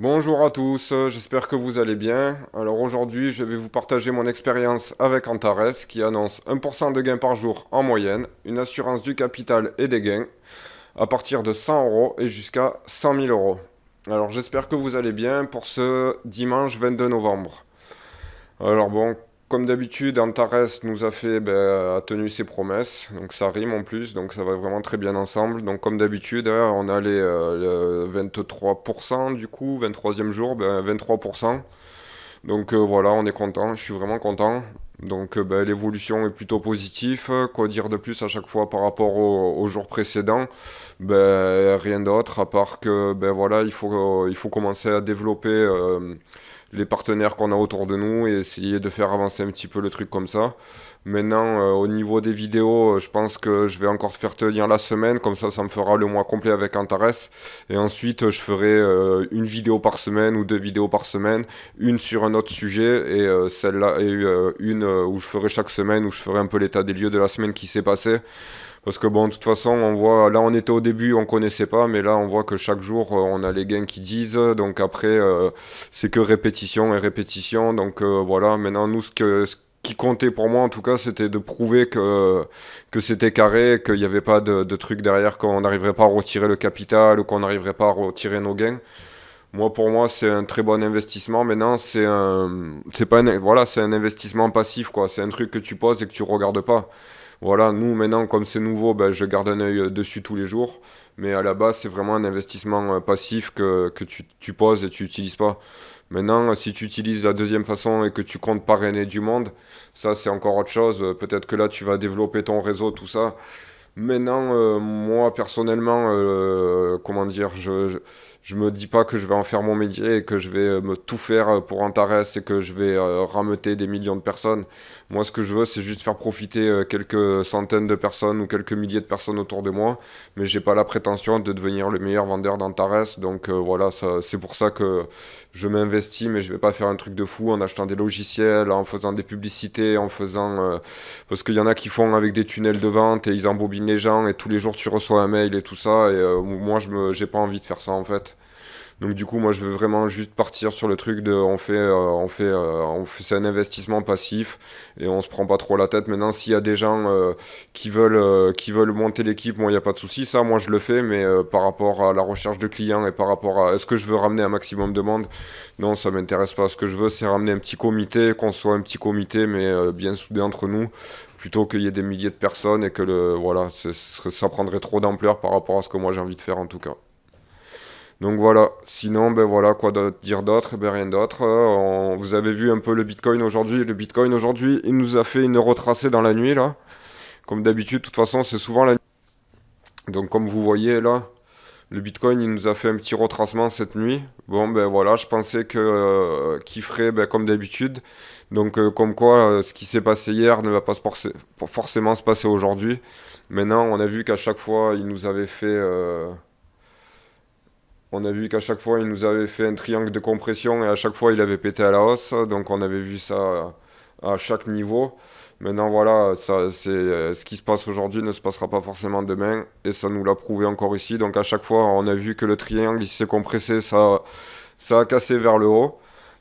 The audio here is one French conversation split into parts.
Bonjour à tous, j'espère que vous allez bien. Alors aujourd'hui, je vais vous partager mon expérience avec Antares qui annonce 1% de gain par jour en moyenne, une assurance du capital et des gains à partir de 100 euros et jusqu'à 100 000 euros. Alors j'espère que vous allez bien pour ce dimanche 22 novembre. Alors bon, comme d'habitude, Antares nous a fait, a tenu ses promesses, donc ça rime en plus, donc ça va vraiment très bien ensemble. Donc comme d'habitude, hein, on a le 23% du coup, 23e jour, 23%. Donc voilà, on est content, je suis vraiment content. Donc l'évolution est plutôt positive. Quoi dire de plus à chaque fois par rapport au jour précédent? Rien d'autre, à part que voilà, il faut commencer à développer les partenaires qu'on a autour de nous et essayer de faire avancer un petit peu le truc comme ça. Maintenant, au niveau des vidéos, je pense que je vais encore faire tenir la semaine, comme ça me fera le mois complet avec Antares. Et ensuite, je ferai une vidéo par semaine ou deux vidéos par semaine, une sur un autre sujet et celle-là et une où je ferai chaque semaine, où je ferai un peu l'état des lieux de la semaine qui s'est passée. Parce que bon, de toute façon, on voit, là on était au début, on connaissait pas, mais là on voit que chaque jour on a les gains qui disent, donc après c'est que répétition et répétition, donc voilà, maintenant nous ce qui comptait pour moi en tout cas c'était de prouver que c'était carré, qu'il n'y avait pas de truc derrière, qu'on n'arriverait pas à retirer le capital ou qu'on n'arriverait pas à retirer nos gains. Moi, pour moi, c'est un très bon investissement. Maintenant, c'est pas voilà, c'est un investissement passif, quoi. C'est un truc que tu poses et que tu regardes pas. Voilà, nous, maintenant, comme c'est nouveau, je garde un œil dessus tous les jours. Mais à la base, c'est vraiment un investissement passif que tu poses et tu n'utilises pas. Maintenant, si tu utilises la deuxième façon et que tu comptes parrainer du monde, ça, c'est encore autre chose. Peut-être que là, tu vas développer ton réseau, tout ça. Maintenant, moi personnellement, comment dire, je me dis pas que je vais en faire mon métier et que je vais me tout faire pour Antares et que je vais rameuter des millions de personnes. Moi, ce que je veux, c'est juste faire profiter quelques centaines de personnes ou quelques milliers de personnes autour de moi. Mais j'ai pas la prétention de devenir le meilleur vendeur d'Antares. Donc voilà, c'est pour ça que je m'investis, mais je vais pas faire un truc de fou en achetant des logiciels, en faisant des publicités, en faisant parce qu'il y en a qui font avec des tunnels de vente et ils embobinent les gens et tous les jours tu reçois un mail et tout ça. Et moi, j'ai pas envie de faire ça en fait. Donc du coup, moi, je veux vraiment juste partir sur le truc de, c'est un investissement passif et on se prend pas trop la tête. Maintenant, s'il y a des gens qui veulent monter l'équipe, moi, il y a pas de souci. Ça, moi, je le fais, mais par rapport à la recherche de clients et par rapport à est-ce que je veux ramener un maximum de monde, non, ça m'intéresse pas. Ce que je veux, c'est ramener un petit comité, qu'on soit un petit comité, mais bien soudé entre nous, plutôt qu'il y ait des milliers de personnes et que voilà, ça prendrait trop d'ampleur par rapport à ce que moi j'ai envie de faire en tout cas. Donc voilà, sinon, voilà, quoi dire d'autre? Rien d'autre. Vous avez vu un peu le Bitcoin aujourd'hui. Le Bitcoin aujourd'hui, il nous a fait une retracée dans la nuit, là. Comme d'habitude, de toute façon, c'est souvent la nuit. Donc comme vous voyez, là, le Bitcoin, il nous a fait un petit retracement cette nuit. Bon, voilà, je pensais qu'il ferait comme d'habitude. Donc comme quoi, ce qui s'est passé hier ne va pas forcément se passer aujourd'hui. Maintenant, on a vu qu'à chaque fois, il nous avait fait... On a vu qu'à chaque fois, il nous avait fait un triangle de compression et à chaque fois, il avait pété à la hausse. Donc, on avait vu ça à chaque niveau. Maintenant, voilà, ce qui se passe aujourd'hui ne se passera pas forcément demain. Et ça nous l'a prouvé encore ici. Donc, à chaque fois, on a vu que le triangle, il s'est compressé, ça a cassé vers le haut.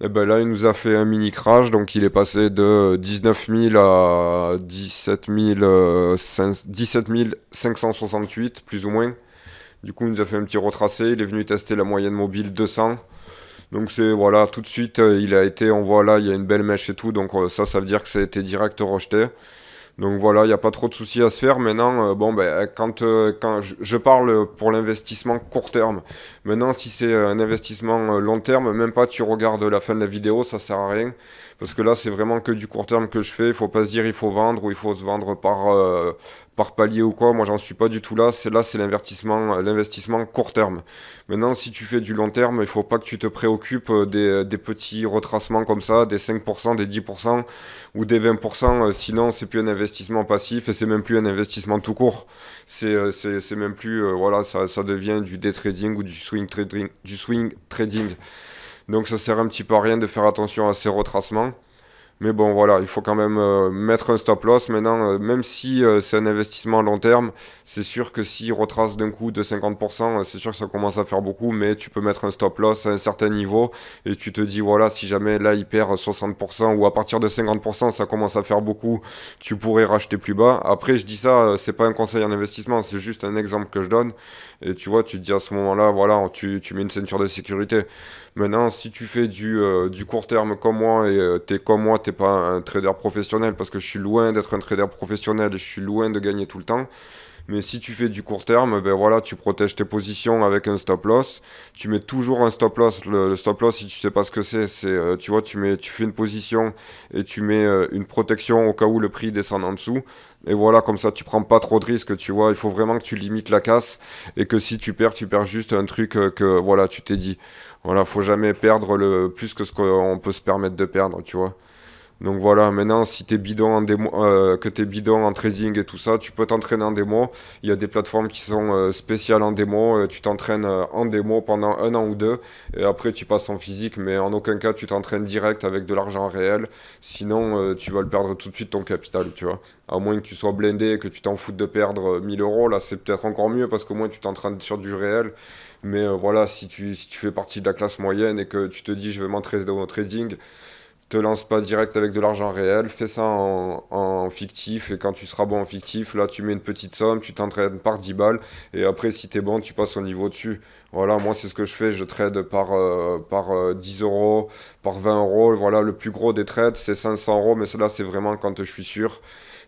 Et là, il nous a fait un mini crash. Donc, il est passé de 19 000 à 17 568, plus ou moins. Du coup, il nous a fait un petit retracé. Il est venu tester la moyenne mobile 200. Donc c'est voilà, tout de suite, il a été, on voit là, il y a une belle mèche et tout. Donc ça veut dire que ça a été direct rejeté. Donc voilà, il n'y a pas trop de soucis à se faire. Maintenant, quand je parle pour l'investissement court terme. Maintenant, si c'est un investissement long terme, même pas tu regardes la fin de la vidéo, ça sert à rien. Parce que là, c'est vraiment que du court terme que je fais. Il faut pas se dire il faut vendre ou il faut se vendre par palier ou quoi. Moi, j'en suis pas du tout là. C'est l'investissement court terme. Maintenant, si tu fais du long terme, il faut pas que tu te préoccupes des petits retracements comme ça, des 5%, des 10% ou des 20%. Sinon, c'est plus un investissement passif et c'est même plus un investissement tout court. C'est même plus, voilà, ça devient du day trading ou du swing trading. Donc ça sert un petit peu à rien de faire attention à ces retracements. Mais bon, voilà, il faut quand même mettre un stop loss. Maintenant, même si c'est un investissement à long terme, c'est sûr que s'il retrace d'un coup de 50%, c'est sûr que ça commence à faire beaucoup, mais tu peux mettre un stop loss à un certain niveau et tu te dis, voilà, si jamais là il perd 60% ou à partir de 50%, ça commence à faire beaucoup, tu pourrais racheter plus bas. Après, je dis ça, c'est pas un conseil en investissement, c'est juste un exemple que je donne. Et tu vois, tu te dis à ce moment-là, voilà, tu mets une ceinture de sécurité. Maintenant, si tu fais du court terme comme moi et t'es comme moi, t'es pas un trader professionnel parce que je suis loin d'être un trader professionnel et je suis loin de gagner tout le temps. Mais si tu fais du court terme, ben voilà, tu protèges tes positions avec un stop loss. Tu mets toujours un stop loss. Le stop loss, si tu sais pas ce que c'est, tu vois, tu fais une position et tu mets une protection au cas où le prix descend en dessous. Et voilà, comme ça, tu prends pas trop de risques, tu vois. Il faut vraiment que tu limites la casse et que si tu perds juste un truc que, voilà, tu t'es dit. Voilà, faut jamais perdre le plus que ce qu'on peut se permettre de perdre, tu vois. Donc voilà, maintenant si t'es bidon en démo, que t'es bidon en trading et tout ça, tu peux t'entraîner en démo. Il y a des plateformes qui sont spéciales en démo. Tu t'entraînes en démo pendant 1 an ou 2 et après tu passes en physique, mais en aucun cas tu t'entraînes direct avec de l'argent réel. Sinon tu vas le perdre tout de suite ton capital, tu vois. À moins que tu sois blindé et que tu t'en foutes de perdre 1000 euros, là c'est peut-être encore mieux parce qu'au moins tu t'entraînes sur du réel. Mais voilà, si tu fais partie de la classe moyenne et que tu te dis je vais m'entraîner au trading, te lance pas direct avec de l'argent réel, fais ça en fictif, et quand tu seras bon en fictif, là tu mets une petite somme, tu t'entraînes par 10 balles, et après si t'es bon, tu passes au niveau dessus. Voilà, moi c'est ce que je fais, je trade par 10 euros, par 20 euros, voilà, le plus gros des trades c'est 500 euros, mais cela c'est vraiment quand je suis sûr.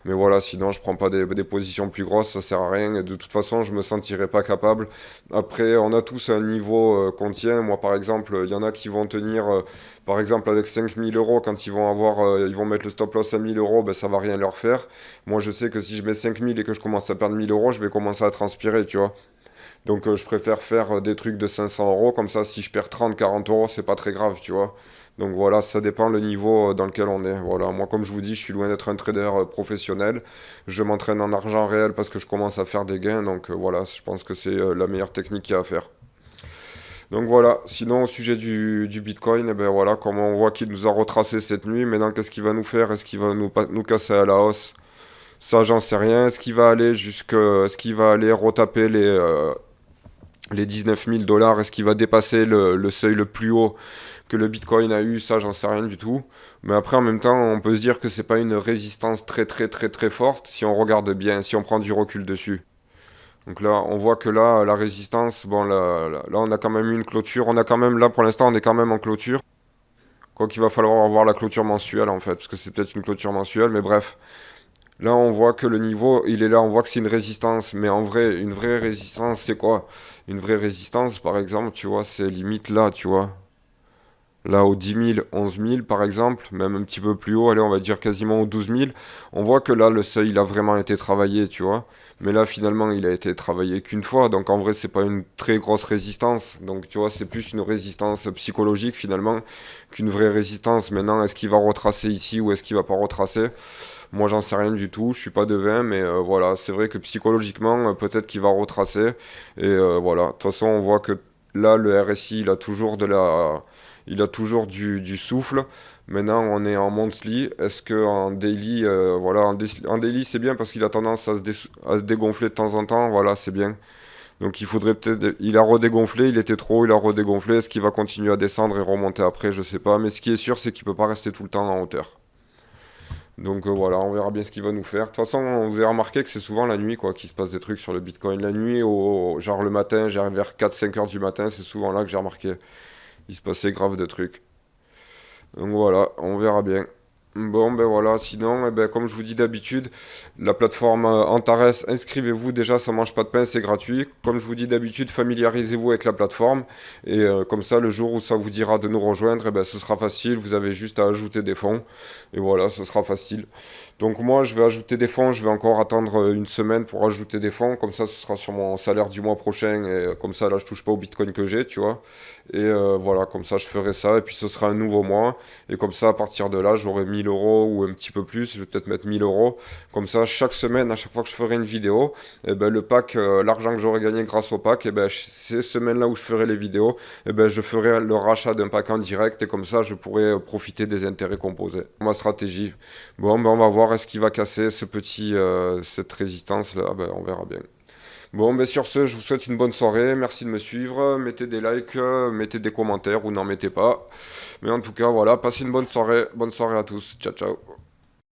Mais voilà, sinon je prends pas des positions plus grosses, ça sert à rien, et de toute façon je me sentirais pas capable. Après, on a tous un niveau qu'on tient, moi par exemple, il y en a qui vont tenir... par exemple, avec 5000 euros, quand ils vont mettre le stop loss à 1000 euros, ben, ça va rien leur faire. Moi, je sais que si je mets 5000 et que je commence à perdre 1000 euros, je vais commencer à transpirer, tu vois. Donc, je préfère faire des trucs de 500 euros. Comme ça, si je perds 30, 40 euros, c'est pas très grave, tu vois. Donc voilà, ça dépend le niveau dans lequel on est. Voilà, moi, comme je vous dis, je suis loin d'être un trader professionnel. Je m'entraîne en argent réel parce que je commence à faire des gains. Donc voilà, je pense que c'est la meilleure technique qu'il y a à faire. Donc voilà, sinon au sujet du Bitcoin, eh ben voilà, comme on voit qu'il nous a retracé cette nuit, maintenant qu'est-ce qu'il va nous faire? Est-ce qu'il va nous casser à la hausse? Ça, j'en sais rien. Est-ce qu'il va aller retaper les 19 000 dollars? Est-ce qu'il va dépasser le seuil le plus haut que le Bitcoin a eu? Ça, j'en sais rien du tout. Mais après, en même temps, on peut se dire que c'est pas une résistance très très très très forte si on regarde bien, si on prend du recul dessus. Donc là, on voit que là, la résistance, bon, là, on a quand même eu une clôture. On a quand même, là, pour l'instant, on est quand même en clôture. Quoi qu'il va falloir avoir la clôture mensuelle, en fait, parce que c'est peut-être une clôture mensuelle, mais bref. Là, on voit que le niveau, il est là, on voit que c'est une résistance. Mais en vrai, une vraie résistance, c'est quoi? Une vraie résistance, par exemple, tu vois, c'est limite là, tu vois. Là, aux 10 000, 11 000 par exemple, même un petit peu plus haut, allez, on va dire quasiment aux 12 000, on voit que là, le seuil, il a vraiment été travaillé, tu vois. Mais là, finalement, il a été travaillé qu'une fois, donc en vrai, c'est pas une très grosse résistance. Donc, tu vois, c'est plus une résistance psychologique, finalement, qu'une vraie résistance. Maintenant, est-ce qu'il va retracer ici ou est-ce qu'il va pas retracer? Moi, j'en sais rien du tout, je suis pas devin, mais voilà, c'est vrai que psychologiquement, peut-être qu'il va retracer. Et voilà, de toute façon, on voit que là, le RSI, il a toujours du souffle. Maintenant, on est en monthly. Est-ce que en daily, voilà, en daily, c'est bien parce qu'il a tendance à se dégonfler de temps en temps. Voilà, c'est bien. Donc, il faudrait peut-être. Il a redégonflé, il était trop haut, il a redégonflé. Est-ce qu'il va continuer à descendre et remonter après? Je sais pas. Mais ce qui est sûr, c'est qu'il peut pas rester tout le temps en hauteur. Donc voilà, on verra bien ce qu'il va nous faire. De toute façon, vous avez remarqué que c'est souvent la nuit quoi qu'il se passe des trucs sur le Bitcoin. La nuit, genre le matin, j'arrive vers 4-5 heures du matin, c'est souvent là que j'ai remarqué. Il se passait grave de trucs. Donc voilà, on verra bien. Bon, ben voilà, sinon, eh ben, comme je vous dis d'habitude, la plateforme Antares, inscrivez-vous, déjà ça mange pas de pain, c'est gratuit. Comme je vous dis d'habitude, familiarisez-vous avec la plateforme, et comme ça, le jour où ça vous dira de nous rejoindre, eh ben, ce sera facile, vous avez juste à ajouter des fonds, et voilà, ce sera facile. Donc moi, je vais ajouter des fonds, je vais encore attendre une semaine pour ajouter des fonds, comme ça, ce sera sur mon salaire du mois prochain, et comme ça, là, je touche pas au Bitcoin que j'ai, tu vois. Et voilà, comme ça, je ferai ça, et puis ce sera un nouveau mois, et comme ça, à partir de là, j'aurai mis 1000 euros ou un petit peu plus, je vais peut-être mettre 1000 euros. Comme ça, chaque semaine, à chaque fois que je ferai une vidéo, et ben, le pack, l'argent que j'aurai gagné grâce au pack, et ben, ces semaines-là où je ferai les vidéos, et ben, je ferai le rachat d'un pack en direct et comme ça, je pourrai profiter des intérêts composés. Ma stratégie. Bon, ben, on va voir est-ce qu'il va casser cette résistance-là, ben, on verra bien. Bon, ben sur ce, je vous souhaite une bonne soirée. Merci de me suivre. Mettez des likes, mettez des commentaires ou n'en mettez pas. Mais en tout cas, voilà, passez une bonne soirée. Bonne soirée à tous. Ciao, ciao.